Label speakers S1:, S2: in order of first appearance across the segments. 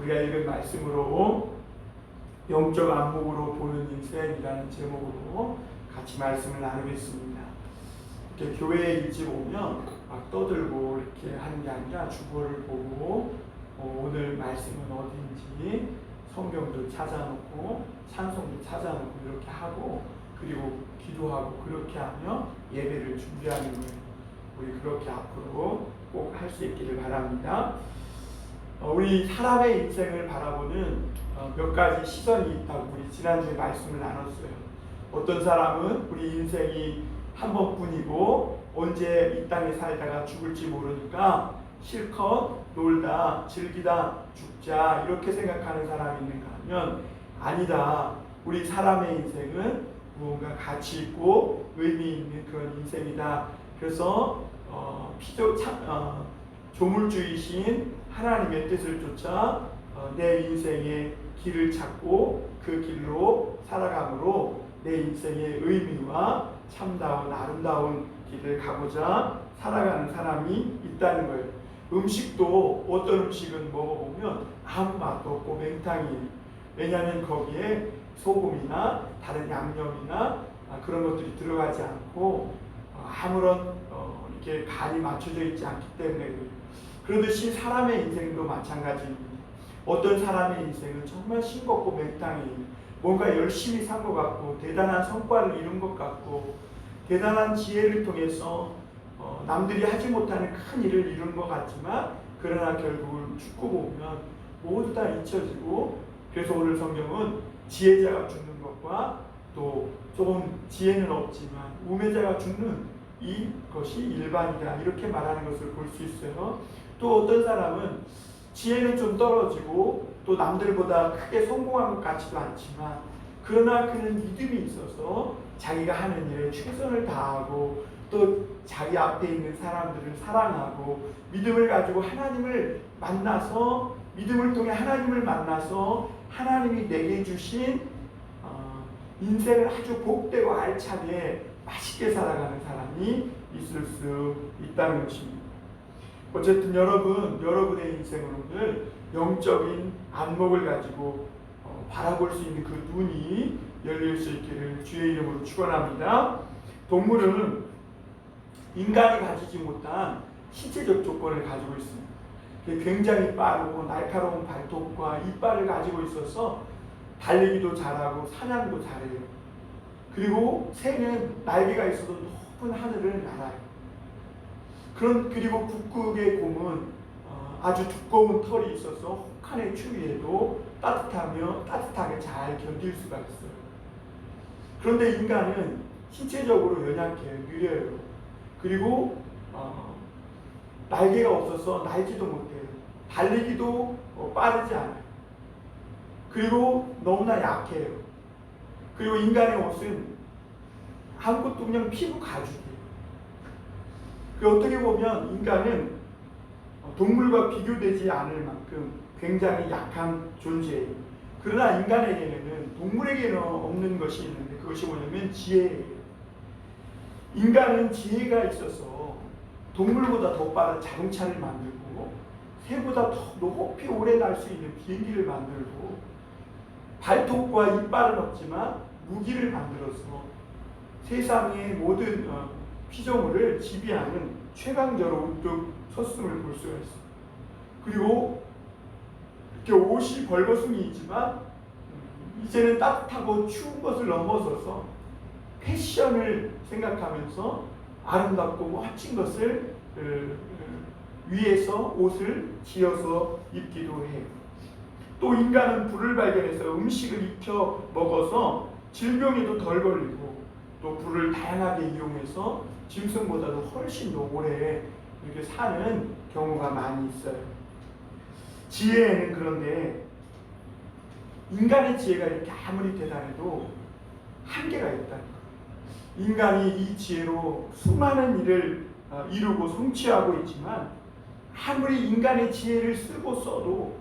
S1: 우리가 읽은 말씀으로 영적 안목으로 보는 인생이라는 제목으로 같이 말씀을 나누겠습니다. 이렇게 교회에 일찍 오면 막 떠들고 이렇게 하는 게 아니라 주보를 보고 오늘 말씀은 어디인지 성경도 찾아놓고 찬송도 찾아놓고 이렇게 하고 그리고 기도하고 그렇게 하며 예배를 준비하는 거예요. 우리 그렇게 앞으로 꼭 할 수 있기를 바랍니다. 우리 사람의 인생을 바라보는 몇 가지 시선이 있다고 우리 지난주에 말씀을 나눴어요. 어떤 사람은 우리 인생이 한 번뿐이고 언제 이 땅에 살다가 죽을지 모르니까 실컷 놀다 즐기다 죽자 이렇게 생각하는 사람이 있는가 하면 아니다. 우리 사람의 인생은 무언가 가치 있고 의미 있는 그런 인생이다. 그래서 조물주이신 하나님의 뜻을 쫓아 내 인생의 길을 찾고 그 길로 살아감으로 내 인생의 의미와 참다운 아름다운 길을 가고자 살아가는 사람이 있다는 거예요. 음식도 어떤 음식은 먹어보면 아무 맛도 없고 맹탕이에요. 왜냐하면 거기에 소금이나 다른 양념이나 그런 것들이 들어가지 않고 아무런 이렇게 간이 맞춰져 있지 않기 때문에 그래요. 그러듯이 사람의 인생도 마찬가지입니다. 어떤 사람의 인생은 정말 싱겁고 맹탕이에요. 뭔가 열심히 산 것 같고 대단한 성과를 이룬 것 같고 대단한 지혜를 통해서 남들이 하지 못하는 큰 일을 이룬 것 같지만 그러나 결국은 죽고 보면 모두 다 잊혀지고 그래서 오늘 성경은 지혜자가 죽는 것과 또 조금 지혜는 없지만 우매자가 죽는 이것이 일반이다 이렇게 말하는 것을 볼 수 있어요. 또 어떤 사람은 지혜는 좀 떨어지고 또 남들보다 크게 성공한 것 같지도 않지만 그러나 그는 믿음이 있어서 자기가 하는 일에 최선을 다하고 또 자기 앞에 있는 사람들을 사랑하고 믿음을 가지고 하나님을 만나서 믿음을 통해 하나님을 만나서 하나님이 내게 주신 인생을 아주 복되고 알차게 맛있게 살아가는 사람이 있을 수 있다는 것입니다. 어쨌든 여러분의 인생으로는 영적인 안목을 가지고 바라볼 수 있는 그 눈이 열릴 수 있기를 주의 이름으로 축원합니다. 동물은 인간이 가지지 못한 신체적 조건을 가지고 있습니다. 굉장히 빠르고 날카로운 발톱과 이빨을 가지고 있어서 달리기도 잘하고 사냥도 잘해요. 그리고 새는 날개가 있어도 높은 하늘을 날아요. 그리고 북극의 곰은 아주 두꺼운 털이 있어서 혹한의 추위에도 따뜻하게 잘 견딜 수가 있어요. 그런데 인간은 신체적으로 연약해요. 느려요. 그리고 날개가 없어서 날지도 못해요. 달리기도 빠르지 않아요. 그리고 너무나 약해요. 그리고 인간의 옷은 아무것도 그냥 피부 가죽이에요. 어떻게 보면 인간은 동물과 비교되지 않을 만큼 굉장히 약한 존재예요. 그러나 인간에게는 동물에게는 없는 것이 있는데 그것이 뭐냐면 지혜예요. 인간은 지혜가 있어서 동물보다 더 빠른 자동차를 만들고 새보다 더 높이 오래 날 수 있는 비행기를 만들고 발톱과 이빨은 없지만 무기를 만들어서 세상의 모든 피조물을 지배하는 최강자로 우뚝 섰음을 볼 수가 있습니다. 그리고 이렇게 옷이 벌거숭이이지만 이제는 따뜻하고 추운 것을 넘어서서 패션을 생각하면서 아름답고 멋진 것을 위해서 옷을 지어서 입기도 해요. 또 인간은 불을 발견해서 음식을 익혀 먹어서 질병에도 덜 걸리고 또 불을 다양하게 이용해서 짐승보다도 훨씬 더 오래 이렇게 사는 경우가 많이 있어요. 지혜에는 그런데 인간의 지혜가 이렇게 아무리 대단해도 한계가 있다는 거예요. 인간이 이 지혜로 수많은 일을 이루고 성취하고 있지만 아무리 인간의 지혜를 쓰고 써도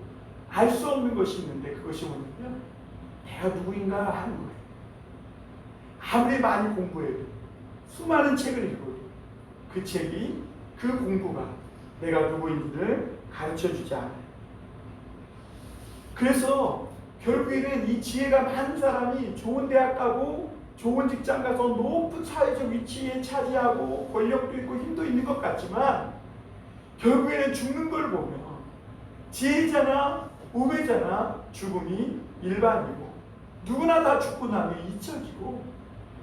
S1: 알 수 없는 것이 있는데 그것이 뭐냐면 내가 누구인가 하는 거예요. 아무리 많이 공부해도 수많은 책을 읽어도 그 책이 그 공부가 내가 누구인지를 가르쳐주지 않아요. 그래서 결국에는 이 지혜가 많은 사람이 좋은 대학 가고 좋은 직장 가서 높은 사회적 위치에 차지하고 권력도 있고 힘도 있는 것 같지만 결국에는 죽는 걸 보면 지혜자나 우매자나 죽음이 일반이고 누구나 다 죽고 나면 잊혀지고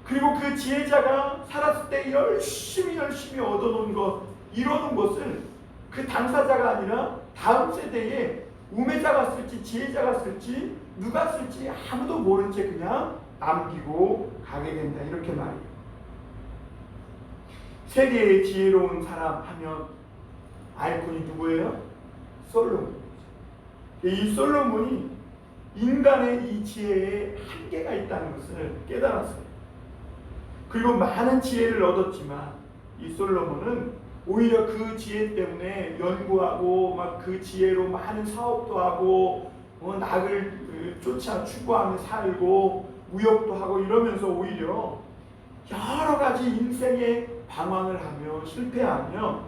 S1: 그리고 그 지혜자가 살았을 때 열심히 얻어놓은 것, 이뤄놓은 것을 그 당사자가 아니라 다음 세대에 우매자가 쓸지 지혜자가 쓸지 누가 쓸지 아무도 모른 채 그냥 남기고 가게 된다, 이렇게 말이에요. 세계의 지혜로운 사람 하면 아이콘이 누구예요? 솔로몬. 이 솔로몬이 인간의 이 지혜에 한계가 있다는 것을 깨달았어요. 그리고 많은 지혜를 얻었지만 이 솔로몬은 오히려 그 지혜 때문에 연구하고 막 그 지혜로 많은 사업도 하고 낙을 쫓아 추구하며 살고 무역도 하고 이러면서 오히려 여러 가지 인생의 방황을 하며 실패하며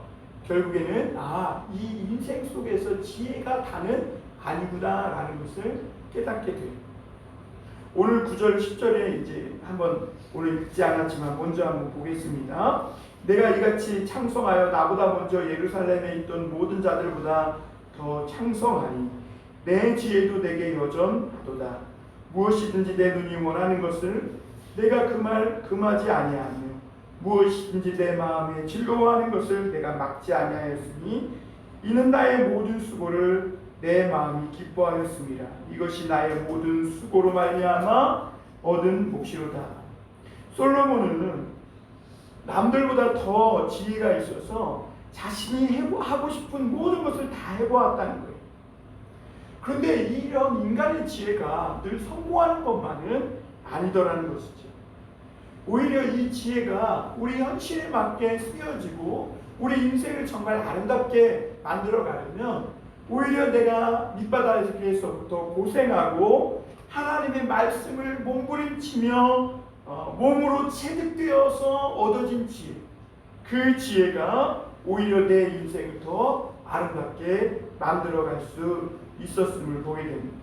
S1: 결국에는 이 인생 속에서 지혜가 다는 아니구나라는 것을 깨닫게 돼요. 오늘 9절 10절에 이제 한번 오늘 읽지 않았지만 먼저 한번 보겠습니다. 내가 이같이 창성하여 나보다 먼저 예루살렘에 있던 모든 자들보다 더 창성하니 내 지혜도 내게 여전하도다. 무엇이든지 내 눈이 원하는 것을 내가 그 말 금하지 아니하며 무엇이든지 내 마음에 즐거워하는 것을 내가 막지 아니하였으니 이는 나의 모든 수고를 내 마음이 기뻐하였습니다. 이것이 나의 모든 수고로 말미암아 얻은 몫이로다. 솔로몬은 남들보다 더 지혜가 있어서 자신이 하고 싶은 모든 것을 다 해보았다는 거예요. 그런데 이런 인간의 지혜가 늘 성공하는 것만은 아니더라는 것이죠. 오히려 이 지혜가 우리 현실에 맞게 쓰여지고 우리 인생을 정말 아름답게 만들어 가려면 오히려 내가 밑바닥에서부터 고생하고 하나님의 말씀을 몸부림치며 몸으로 체득되어서 얻어진 지혜, 그 지혜가 오히려 내 인생을 더 아름답게 만들어갈 수 있었음을 보게 됩니다.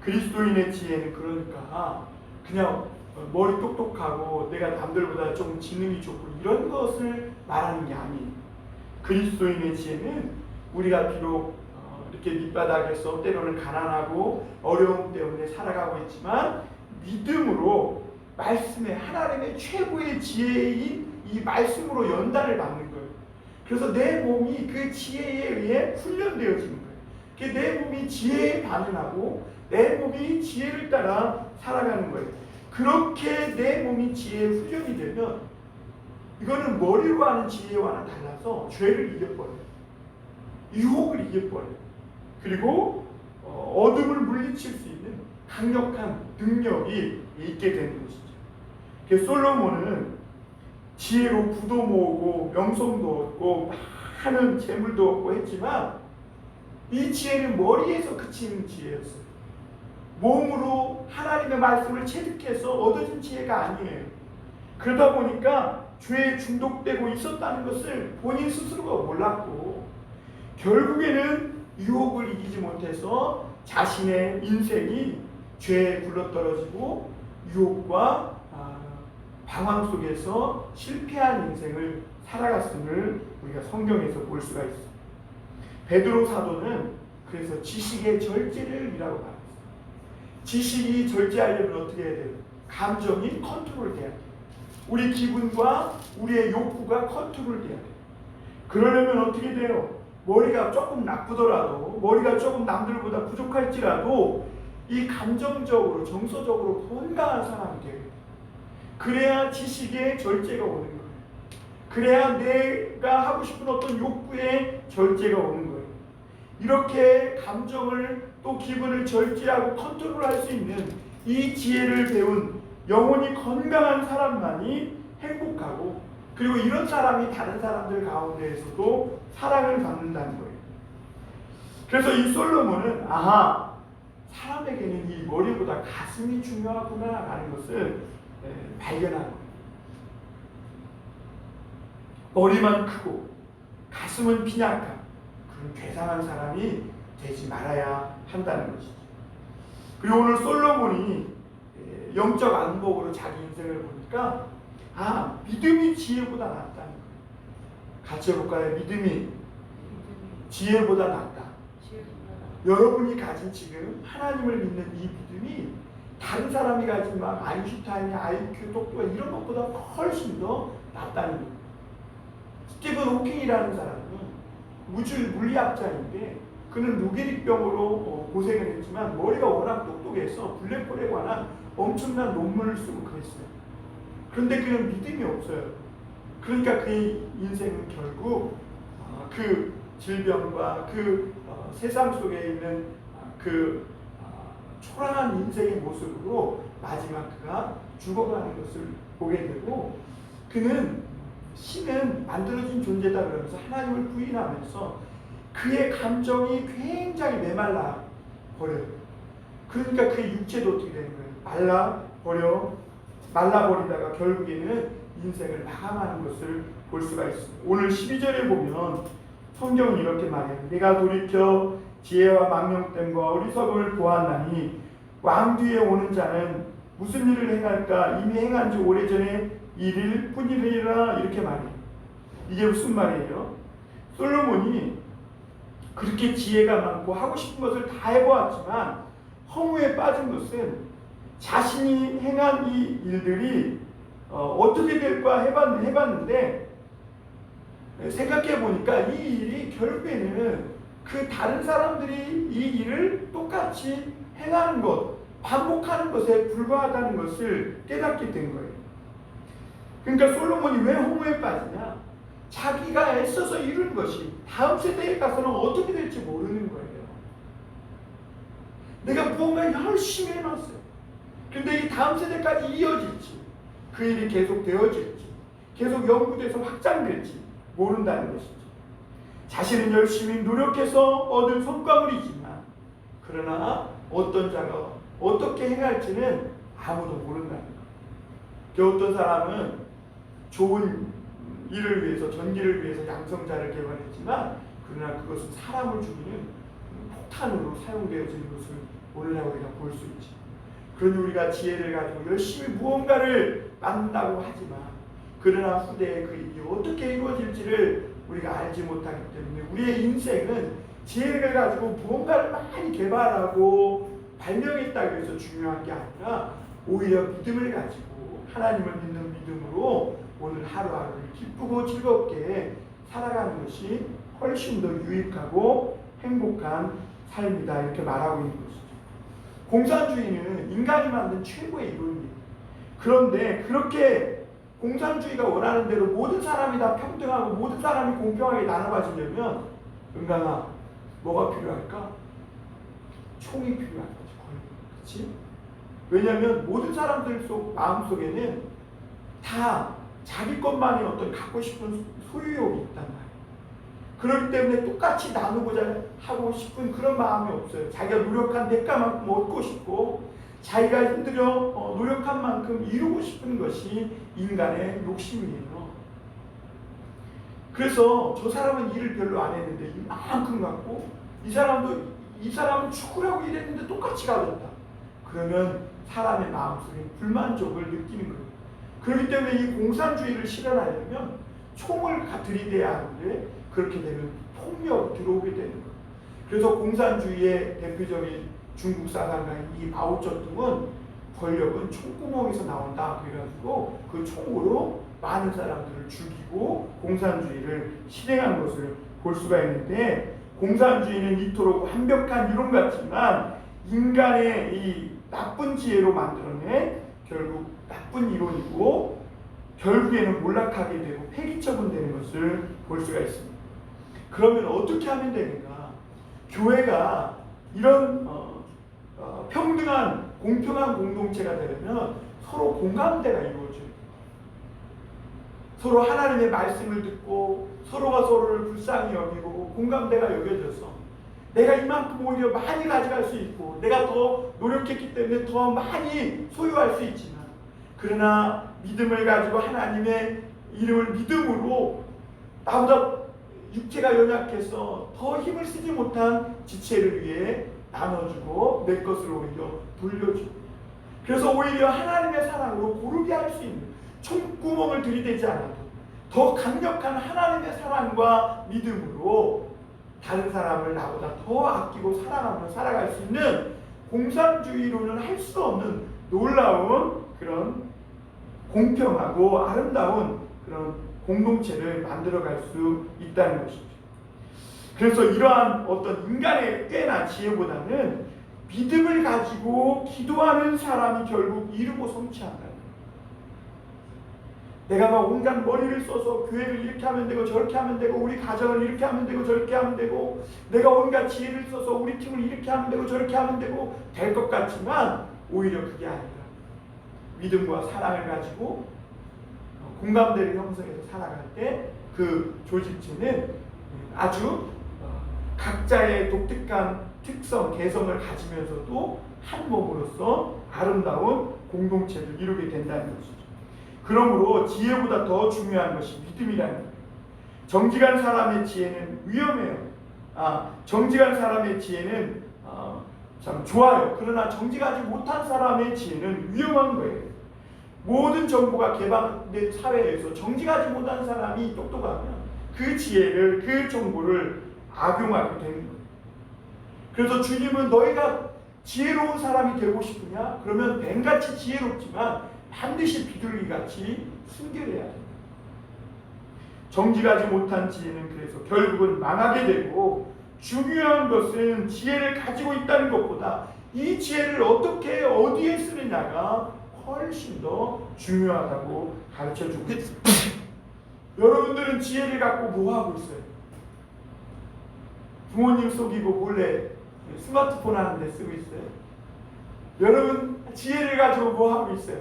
S1: 그리스도인의 지혜는 그러니까 그냥 머리 똑똑하고 내가 남들보다 좀 지능이 좋고 이런 것을 말하는 게 아니에요. 그리스도인의 지혜는 우리가 비록 이렇게 밑바닥에서 때로는 가난하고 어려움 때문에 살아가고 있지만 믿음으로 말씀에 하나님의 최고의 지혜인 이 말씀으로 연단을 받는 거예요. 그래서 내 몸이 그 지혜에 의해 훈련되어지는 거예요. 내 몸이 지혜에 반응하고 내 몸이 지혜를 따라 살아가는 거예요. 그렇게 내 몸이 지혜에 훈련이 되면 이거는 머리로 하는 지혜와는 달라서 죄를 이겨버려요. 유혹을 이겨버려요. 그리고 어둠을 물리칠 수 있는 강력한 능력이 있게 되는 것이죠. 그래서 솔로몬은 지혜로 부도 모으고 명성도 얻고 많은 재물도 얻고 했지만 이 지혜는 머리에서 그치는 지혜였어요. 몸으로 하나님의 말씀을 체득해서 얻어진 지혜가 아니에요. 그러다 보니까 죄에 중독되고 있었다는 것을 본인 스스로가 몰랐고 결국에는 유혹을 이기지 못해서 자신의 인생이 죄에 굴러떨어지고 유혹과 방황 속에서 실패한 인생을 살아갔음을 우리가 성경에서 볼 수가 있습니다. 베드로 사도는 그래서 지식의 절제를이라고 말했어요. 지식이 절제하려면 어떻게 해야 돼요? 감정이 컨트롤돼야 돼요. 우리 기분과 우리의 욕구가 컨트롤돼야 돼요. 그러려면 어떻게 돼요? 머리가 조금 나쁘더라도, 머리가 조금 남들보다 부족할지라도 이 감정적으로, 정서적으로 건강한 사람이 돼요. 그래야 지식의 절제가 오는 거예요. 그래야 내가 하고 싶은 어떤 욕구의 절제가 오는 거예요. 이렇게 감정을 또 기분을 절제하고 컨트롤할 수 있는 이 지혜를 배운 영혼이 건강한 사람만이 행복하고 그리고 이런 사람이 다른 사람들 가운데에서도 사랑을 받는다는 거예요. 그래서 이 솔로몬은 사람에게는 이 머리보다 가슴이 중요하구나 라는 것을 발견한 거예요. 머리만 크고 가슴은 빈약한 그런 괴상한 사람이 되지 말아야 한다는 것이죠. 그리고 오늘 솔로몬이 영적 안목으로 자기 인생을 보니까 믿음이 지혜보다 낫다는 거예요. 같이 해볼까요? 믿음이 지혜보다 낫다. 여러분이 가진 지금 하나님을 믿는 이 믿음이 다른 사람이 가진 막 아인슈타인이 IQ, 똑똑 이런 것보다 훨씬 더 낫다는 거예요. 스티븐 호킹이라는 사람은 물리학자인데 그는 루게릭병으로 고생을 했지만 머리가 워낙 똑똑해서 블랙홀에 관한 엄청난 논문을 쓰고 그랬어요. 그런데 그는 믿음이 없어요. 그러니까 그의 인생은 결국 그 질병과 그 세상 속에 있는 그 초라한 인생의 모습으로 마지막 그가 죽어가는 것을 보게 되고, 그는 신은 만들어진 존재다 그러면서 하나님을 부인하면서 그의 감정이 굉장히 메말라 버려요. 그러니까 그의 육체도 어떻게 되는 거예요? 말라버리다가 결국에는 인생을 마감하는 것을 볼 수가 있습니다. 오늘 12절에 보면 성경은 이렇게 말해요. 내가 돌이켜 지혜와 망령됨과 어리석음을 보았나니 왕 뒤에 오는 자는 무슨 일을 행할까? 이미 행한 지 오래전에 일일 뿐이라, 이렇게 말해요. 이게 무슨 말이에요? 솔로몬이 그렇게 지혜가 많고 하고 싶은 것을 다 해보았지만 허무에 빠진 것은 자신이 행한 이 일들이 어떻게 될까 해봤는데 생각해 보니까 이 일이 결국에는 그 다른 사람들이 이 일을 똑같이 행하는 것, 반복하는 것에 불과하다는 것을 깨닫게 된 거예요. 그러니까 솔로몬이 왜 허무에 빠지냐? 자기가 애써서 이룬 것이 다음 세대에 가서는 어떻게 될지 모르는 거예요. 내가 무언가 열심히 해놨어요. 근데 이 다음 세대까지 이어질지, 그 일이 계속 되어질지, 계속 연구돼서 확장될지 모른다는 것이죠. 자신은 열심히 노력해서 얻은 성과물이지만, 그러나 어떤 자가 어떻게 행할지는 아무도 모른다는 거예요. 어떤 사람은 좋은 일을 위해서, 전기를 위해서 양성자를 개발했지만, 그러나 그것은 사람을 죽이는 폭탄으로 사용되어지는 것을 오늘날 우리가 볼 수 있지. 그러니 우리가 지혜를 가지고 열심히 무언가를 만든다고 하지만, 그러나 후대에 그 일이 어떻게 이루어질지를 우리가 알지 못하기 때문에 우리의 인생은 지혜를 가지고 무언가를 많이 개발하고 발명했다고 해서 중요한 게 아니라 오히려 믿음을 가지고 하나님을 믿는 믿음으로 오늘 하루하루를 기쁘고 즐겁게 살아가는 것이 훨씬 더 유익하고 행복한 삶이다, 이렇게 말하고 있는 것이죠. 공산주의는 인간이 만든 최고의 이론이에요. 그런데 그렇게 공산주의가 원하는 대로 모든 사람이 다 평등하고 모든 사람이 공평하게 나눠가지려면, 은강아, 뭐가 필요할까? 총이 필요한 거지, 그렇지? 왜냐하면 모든 사람들 마음속에는 다 자기 것만의 어떤 갖고 싶은 소유욕이 있단 말이에요. 그렇기 때문에 똑같이 나누고자 하고 싶은 그런 마음이 없어요. 자기가 노력한 대가만큼 얻고 싶고, 자기가 힘들어 노력한 만큼 이루고 싶은 것이 인간의 욕심이에요. 그래서 저 사람은 일을 별로 안 했는데 이만큼 갖고, 이 사람은 축구라고 일했는데 똑같이 가졌다. 그러면 사람의 마음속에 불만족을 느끼는 거예요. 그렇기 때문에 이 공산주의를 실현하려면 총을 들이대야 하는데, 그렇게 되면 폭력이 들어오게 되는 거예요. 그래서 공산주의의 대표적인 중국 사상가인 이 마오쩌둥은 권력은 총구멍에서 나온다 그래가지고 그 총으로 많은 사람들을 죽이고 공산주의를 실행한 것을 볼 수가 있는데, 공산주의는 이토록 완벽한 이론 같지만 인간의 이 나쁜 지혜로 만들어낸 결국 나쁜 이론이고, 결국에는 몰락하게 되고 폐기처분되는 것을 볼 수가 있습니다. 그러면 어떻게 하면 되는가? 교회가 이런 평등한 공평한 공동체가 되려면 서로 공감대가 이루어져요. 서로 하나님의 말씀을 듣고 서로가 서로를 불쌍히 여기고 공감대가 여겨져서 내가 이만큼 오히려 많이 가져갈 수 있고, 내가 더 노력했기 때문에 더 많이 소유할 수 있지만, 그러나 믿음을 가지고 하나님의 이름을 믿음으로 나보다 육체가 연약해서 더 힘을 쓰지 못한 지체를 위해 나눠주고 내 것을 오히려 돌려주고, 그래서 오히려 하나님의 사랑으로 고르게 할 수 있는, 총구멍을 들이대지 않아도 더 강력한 하나님의 사랑과 믿음으로 다른 사람을 나보다 더 아끼고 사랑하며 살아갈 수 있는, 공산주의로는 할 수 없는 놀라운 그런 공평하고 아름다운 그런 공동체를 만들어갈 수 있다는 것이죠. 그래서 이러한 어떤 인간의 꽤나 지혜보다는 믿음을 가지고 기도하는 사람이 결국 이루고 성취한다. 내가 막 온갖 머리를 써서 교회를 이렇게 하면 되고 저렇게 하면 되고 우리 가정을 이렇게 하면 되고 저렇게 하면 되고 내가 온갖 지혜를 써서 우리 팀을 이렇게 하면 되고 저렇게 하면 되고 될 것 같지만, 오히려 그게 아니라 믿음과 사랑을 가지고 공감대를 형성해서 살아갈 때 그 조직체는 아주 각자의 독특한 특성, 개성을 가지면서도 한 몸으로서 아름다운 공동체를 이루게 된다는 것이죠. 그러므로 지혜보다 더 중요한 것이 믿음이라는 거예요. 정직한 사람의 지혜는 위험해요. 정직한 사람의 지혜는 참 좋아요. 그러나 정직하지 못한 사람의 지혜는 위험한 거예요. 모든 정보가 개방된 사회에서 정직하지 못한 사람이 똑똑하면 그 지혜를, 그 정보를 악용하게 되는 거예요. 그래서 주님은 너희가 지혜로운 사람이 되고 싶으냐? 그러면 뱀같이 지혜롭지만 반드시 비둘기같이 순결해야 된다. 정직하지 못한 지혜는 그래서 결국은 망하게 되고, 중요한 것은 지혜를 가지고 있다는 것보다 이 지혜를 어떻게 어디에 쓰느냐가 훨씬 더 중요하다고 가르쳐주고 있습니다. 여러분들은 지혜를 갖고 뭐 하고 있어요? 부모님 속이고 몰래 스마트폰 하는데 쓰고 있어요? 여러분 지혜를 가지고 뭐 하고 있어요?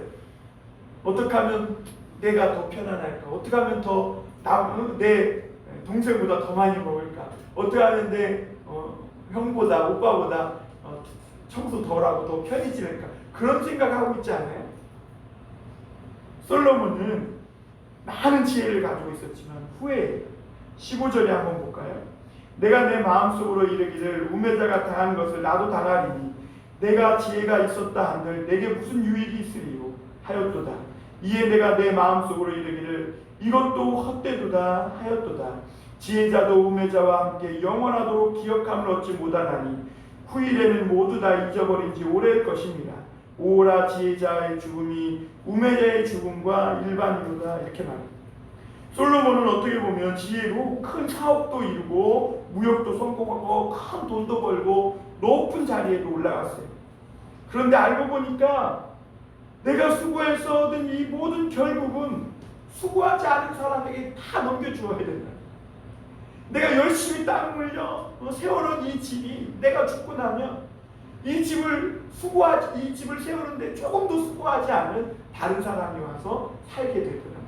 S1: 어떻게 하면 내가 더 편안할까? 어떻게 하면 내 동생보다 더 많이 먹을까? 어떻게 하면 내 형보다, 오빠보다 청소 덜하고 더 편히 지낼까? 그런 생각하고 있지 않아요? 솔로몬은 많은 지혜를 가지고 있었지만 후회해요. 15절에 한번 볼까요? 내가 내 마음속으로 이르기를 우매자가 당한 것을 나도 당하리니 내가 지혜가 있었다 한들 내게 무슨 유익이 있으리요 하였도다. 이에 내가 내 마음속으로 이르기를 이것도 헛되도다 하였도다. 지혜자도 우매자와 함께 영원하도록 기억함을 얻지 못하나니 후일에는 모두 다 잊어버린 지 오래일 것입니다. 오라 지혜자의 죽음이 우매자의 죽음과 일반이로다. 이렇게 말합니다. 솔로몬은 어떻게 보면 지혜로 큰 사업도 이루고 무역도 성공하고 큰 돈도 벌고 높은 자리에도 올라갔어요. 그런데 알고 보니까 내가 수고해서 얻은 이 모든 결국은 수고하지 않은 사람에게 다 넘겨주어야 된다. 내가 열심히 땀 흘려 세워놓은 이 집이 내가 죽고 나면 이 집을 세우는데 조금도 수고하지 않은 다른 사람이 와서 살게 될 거라는 거죠.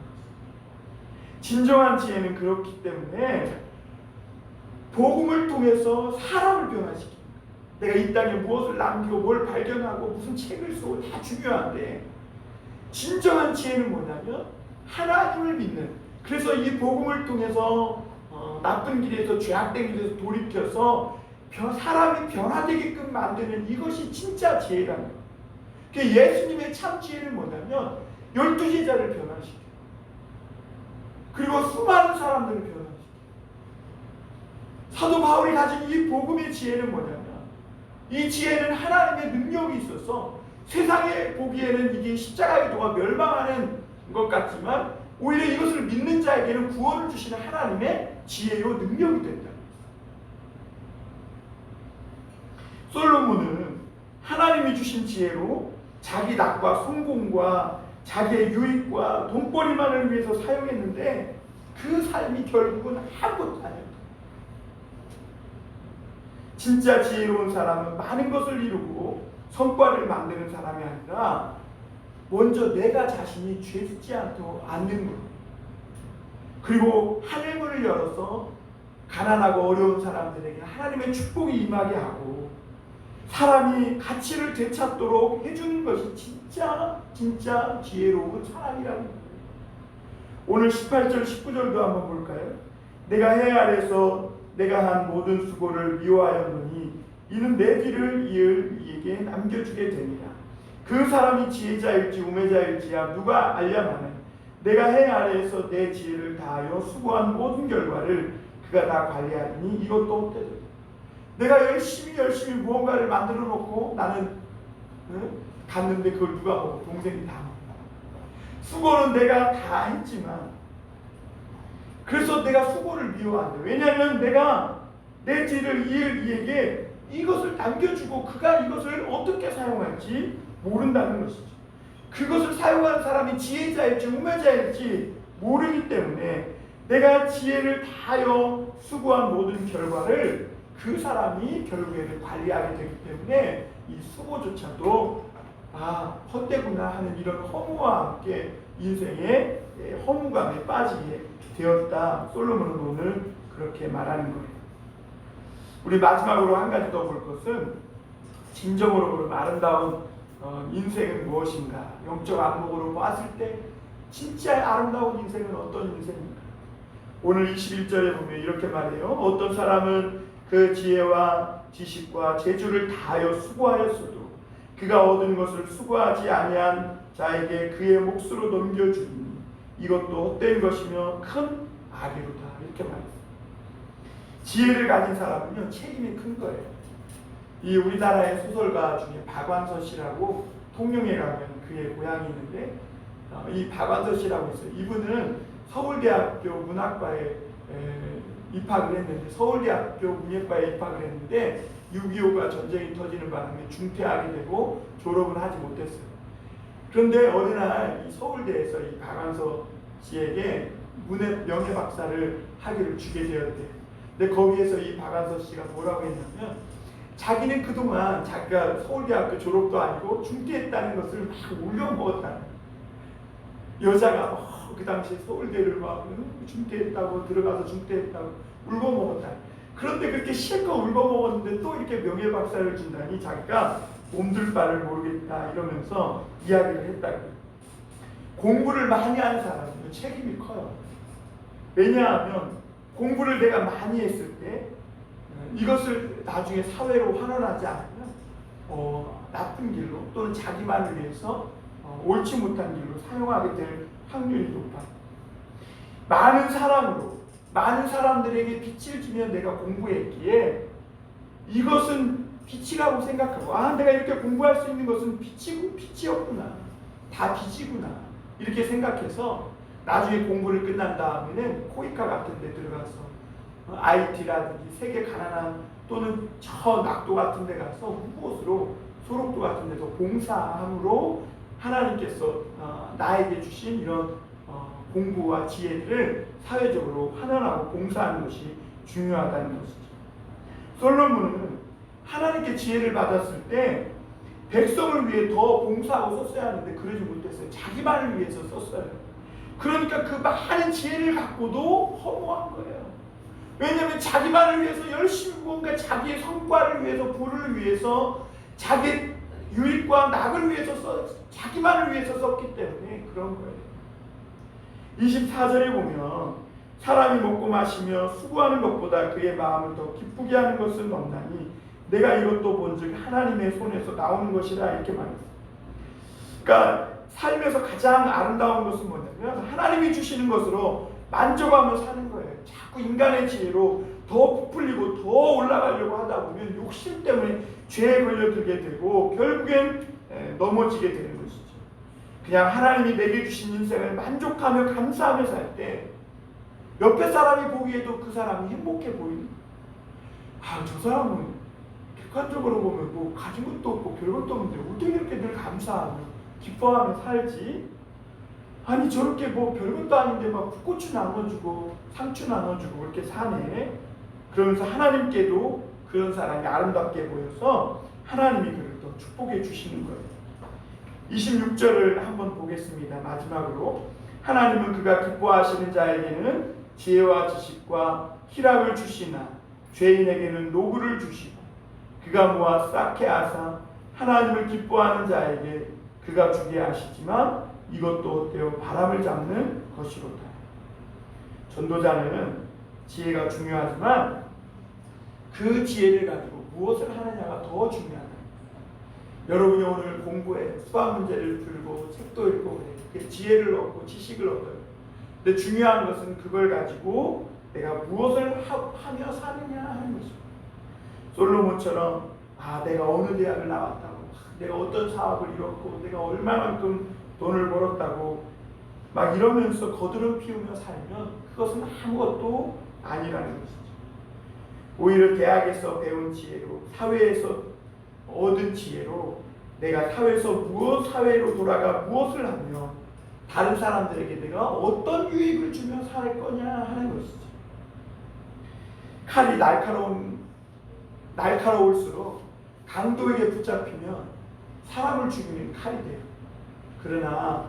S1: 진정한 지혜는 그렇기 때문에 복음을 통해서 사람을 변화시킵니다. 내가 이 땅에 무엇을 남기고 뭘 발견하고 무슨 책을 쓰고 다 중요한데, 진정한 지혜는 뭐냐면 하나님을 믿는, 그래서 이 복음을 통해서 나쁜 길에서 죄악된 길에서 돌이켜서 사람이 변화되게끔 만드는, 이것이 진짜 지혜라는 거예요. 예수님의 참 지혜는 뭐냐면 12제자를 변화시켜요. 그리고 수많은 사람들을 변화시켜요. 사도 바울이 가진 이 복음의 지혜는 뭐냐면, 이 지혜는 하나님의 능력이 있어서 세상에 보기에는 이게 십자가의 도가 멸망하는 것 같지만 오히려 이것을 믿는 자에게는 구원을 주시는 하나님의 지혜요 능력이 된다. 솔로몬은 하나님이 주신 지혜로 자기 낙과 성공과 자기의 유익과 돈벌이만을 위해서 사용했는데 그 삶이 결국은 아무것도 아니었다. 진짜 지혜로운 사람은 많은 것을 이루고 성과를 만드는 사람이 아니라 먼저 내가 자신이 죄짓지 않는 것, 그리고 하늘문을 열어서 가난하고 어려운 사람들에게 하나님의 축복이 임하게 하고 사람이 가치를 되찾도록 해주는 것이 진짜 지혜로운 사람이라는 거예요. 오늘 18절 19절도 한번 볼까요? 내가 해 아래서 내가 한 모든 수고를 미워하였노니 이는 내 뒤를 이을 이에게 남겨주게 되니라. 그 사람이 지혜자일지 우매자일지야 누가 알랴마는 내가 해 아래에서 내 지혜를 다하여 수고한 모든 결과를 그가 다 관리하리니 이것도 헛되다. 내가 열심히 무언가를 만들어 놓고 나는 갔는데 그걸 누가 먹어? 동생이 다 먹어. 수고는 내가 다 했지만 그래서 내가 수고를 미워한다. 왜냐하면 내가 내 지혜를 이을 이에게 이것을 남겨주고 그가 이것을 어떻게 사용할지 모른다는 것이죠. 그것을 사용하는 사람이 지혜자일지 우매자일지 모르기 때문에 내가 지혜를 다하여 수고한 모든 결과를 그 사람이 결국에는 관리하게 되기 때문에 이 수고조차도 헛되구나 하는 이런 허무와 함께 인생의 허무감에 빠지게 되었다. 솔로몬은 오늘 그렇게 말하는 거예요. 우리 마지막으로 한 가지 더 볼 것은 진정으로 보면 아름다운 인생은 무엇인가? 영적 안목으로 봤을 때 진짜 아름다운 인생은 어떤 인생인가? 오늘 21절에 보면 이렇게 말해요. 어떤 사람은 그 지혜와 지식과 재주를 다하여 수고하였어도 그가 얻은 것을 수고하지 아니한 자에게 그의 몫으로 넘겨주니 이것도 헛된 것이며 큰 악이로다. 이렇게 말했어요. 지혜를 가진 사람은요 책임이 큰 거예요. 이 우리나라의 소설가 중에 박완서 씨라고 통영에 가면 그의 고향이 있는데 이 박완서 씨라고 있어요. 이분은 서울대학교 문학과에 입학을 했는데 서울대학교 문예과에 입학을 했는데 6.25가 전쟁이 터지는 바람에 중퇴하게 되고 졸업을 하지 못했어요. 그런데 어느 날 이 서울대에서 이 박완서 씨에게 명예박사를 하기를 주게 되었대요. 근데 거기에서 이 박완서 씨가 뭐라고 했냐면 자기는 그동안 자기가 서울대학교 졸업도 아니고 중퇴했다는 것을 막 울려 먹었다는 거예요. 여자가 그 당시에 서울대를 막 중퇴했다고 들어가서 중퇴했다고 울고 먹었다. 그런데 그렇게 실컷 울고 먹었는데 또 이렇게 명예박사를 준다니 자기가 몸둘 바를 모르겠다 이러면서 이야기를 했다고요. 공부를 많이 하는 사람은 책임이 커요. 왜냐하면 공부를 내가 많이 했을 때 이것을 나중에 사회로 환원하지 않으면 나쁜 길로 또는 자기만을 위해서 옳지 못한 길로 사용하게 될 확률이 높아요. 많은 사람들에게 빛을 주면 내가 공부했기에 이것은 빛이라고 생각하고 내가 이렇게 공부할 수 있는 것은 빛이었구나. 다 빛이구나. 이렇게 생각해서 나중에 공부를 끝난 다음에는 코이카 같은 데 들어가서 IT라든지 세계 가난한 또는 저 낙도 같은 데 가서 무엇으로 소록도 같은 데서 봉사함으로 하나님께서 나에게 주신 이런 공부와 지혜를 사회적으로 환원하고 봉사하는 것이 중요하다는 것이죠. 솔로몬은 하나님께 지혜를 받았을 때 백성을 위해 더 봉사하고 썼어야 하는데 그러지 못했어요. 자기만을 위해서 썼어요. 그러니까 그 많은 지혜를 갖고도 허무한 거예요. 왜냐하면 자기만을 위해서 열심히 뭔가 자기의 성과를 위해서 부를 위해서 자기 유익과 낙을 위해서 자기만을 위해서 썼기 때문에 그런 거예요. 24절에 보면 사람이 먹고 마시며 수고하는 것보다 그의 마음을 더 기쁘게 하는 것은 없나니 내가 이것도 본즉 하나님의 손에서 나오는 것이라 이렇게 말했어요. 그러니까 삶에서 가장 아름다운 것은 뭐냐면 하나님이 주시는 것으로 만족하며 사는 거예요. 자꾸 인간의 지혜로 더 부풀리고 더 올라가려고 하다 보면 욕심 때문에 죄에 걸려들게 되고 결국엔 넘어지게 되는 것이죠. 그냥 하나님이 내게 주신 인생을 만족하며 감사하며 살 때 옆에 사람이 보기에도 그 사람이 행복해 보이는 거예요. 저 사람은 객관적으로 보면 뭐 가진 것도 없고 별것도 없는데 어떻게 이렇게 늘 감사하며 기뻐하며 살지? 아니 저렇게 뭐 별것도 아닌데 막 풋고추 나눠주고 상추 나눠주고 그렇게 사네. 그러면서 하나님께도 그런 사람이 아름답게 보여서 하나님이 그를 더 축복해 주시는 거예요. 26절을 한번 보겠습니다. 마지막으로 하나님은 그가 기뻐하시는 자에게는 지혜와 지식과 희락을 주시나 죄인에게는 노구를 주시고 그가 모아 쌓게 하사 하나님을 기뻐하는 자에게 그가 주게 하시지만 이것도 헛되어 바람을 잡는 것이로다. 전도자는 지혜가 중요하지만 그 지혜를 가지고 무엇을 하느냐가 더 중요하다. 여러분이 오늘 공부해 수학 문제를 풀고 책도 읽고 그래. 지혜를 얻고 지식을 얻어요. 근데 중요한 것은 그걸 가지고 내가 무엇을 하며 사느냐 하는 것입니다. 솔로몬처럼 내가 어느 대학을 나왔다고, 내가 어떤 사업을 이뤘고, 내가 얼마만큼 돈을 벌었다고 막 이러면서 거드름 피우며 살면 그것은 아무것도 아니라는 것이죠. 오히려 대학에서 배운 지혜로, 사회에서 얻은 지혜로 내가 사회로 돌아가 무엇을 하며 다른 사람들에게 내가 어떤 유익을 주며 살 거냐 하는 것이죠. 칼이 날카로울수록 강도에게 붙잡히면 사람을 죽이는 칼이 돼요. 그러나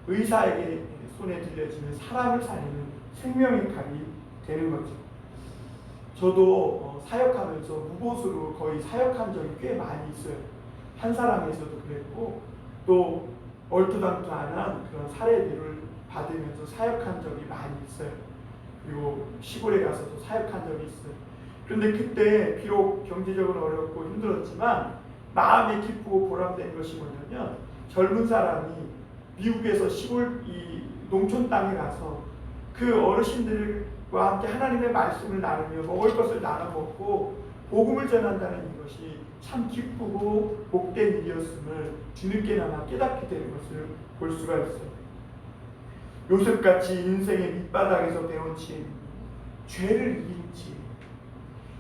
S1: 의사에게 손에 들려지면 사람을 살리는 생명의 칼이 되는 거죠. 저도 사역하면서 무보수로 거의 사역한 적이 꽤 많이 있어요. 한 사람에서도 그랬고 또 얼토당토안한 그런 사례들을 받으면서 사역한 적이 많이 있어요. 그리고 시골에 가서도 사역한 적이 있어요. 그런데 그때 비록 경제적으로 어렵고 힘들었지만 마음이 기쁘고 보람된 것이 뭐냐면 젊은 사람이 미국에서 시골 이 농촌 땅에 가서 그 어르신들과 함께 하나님의 말씀을 나누며 먹을 것을 나눠 먹고 복음을 전한다는 이것이 참 기쁘고 복된 일이었음을 뒤늦게나마 깨닫게 되는 것을 볼 수가 있어요. 요셉같이 인생의 밑바닥에서 배운 지혜, 죄를 이긴 지혜,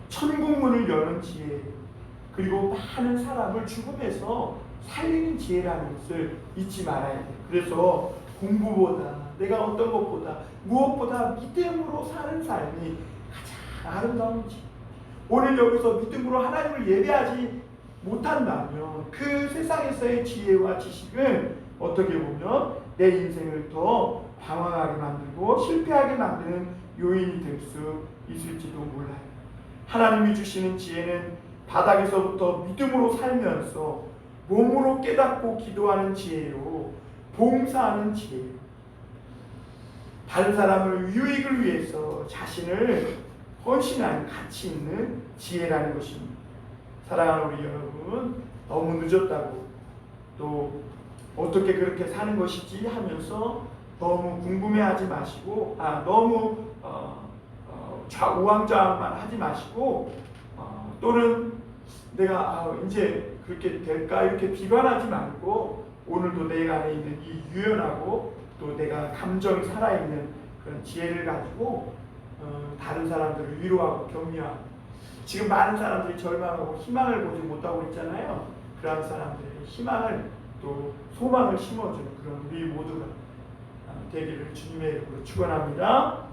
S1: 천국문을 여는 지혜, 그리고 많은 사람을 죽음에서 살리는 지혜라는 것을 잊지 말아야 돼요. 그래서 공부보다 내가 어떤 것보다 무엇보다 믿음으로 사는 삶이 가장 아름다운 지혜. 오늘 여기서 믿음으로 하나님을 예배하지 못한다면 그 세상에서의 지혜와 지식은 어떻게 보면 내 인생을 더 방황하게 만들고 실패하게 만드는 요인이 될 수 있을지도 몰라요. 하나님이 주시는 지혜는 바닥에서부터 믿음으로 살면서 몸으로 깨닫고 기도하는 지혜요, 봉사하는 지혜요, 다른 사람을 유익을 위해서 자신을 헌신한 가치 있는 지혜라는 것입니다. 사랑하는 우리 여러분, 너무 늦었다고 또 어떻게 그렇게 사는 것이지 하면서 너무 궁금해하지 마시고 너무 우왕좌왕만 하지 마시고 또는 내가 이제 그렇게 될까 이렇게 비관하지 말고 오늘도 내 안에 있는 이 유연하고 또 내가 감정이 살아있는 그런 지혜를 가지고 다른 사람들을 위로하고 격려하고 지금 많은 사람들이 절망하고 희망을 보지 못하고 있잖아요. 그런 사람들의 희망을 또 소망을 심어주는 그런 우리 모두가 되기를 주님의 이름으로 축원합니다.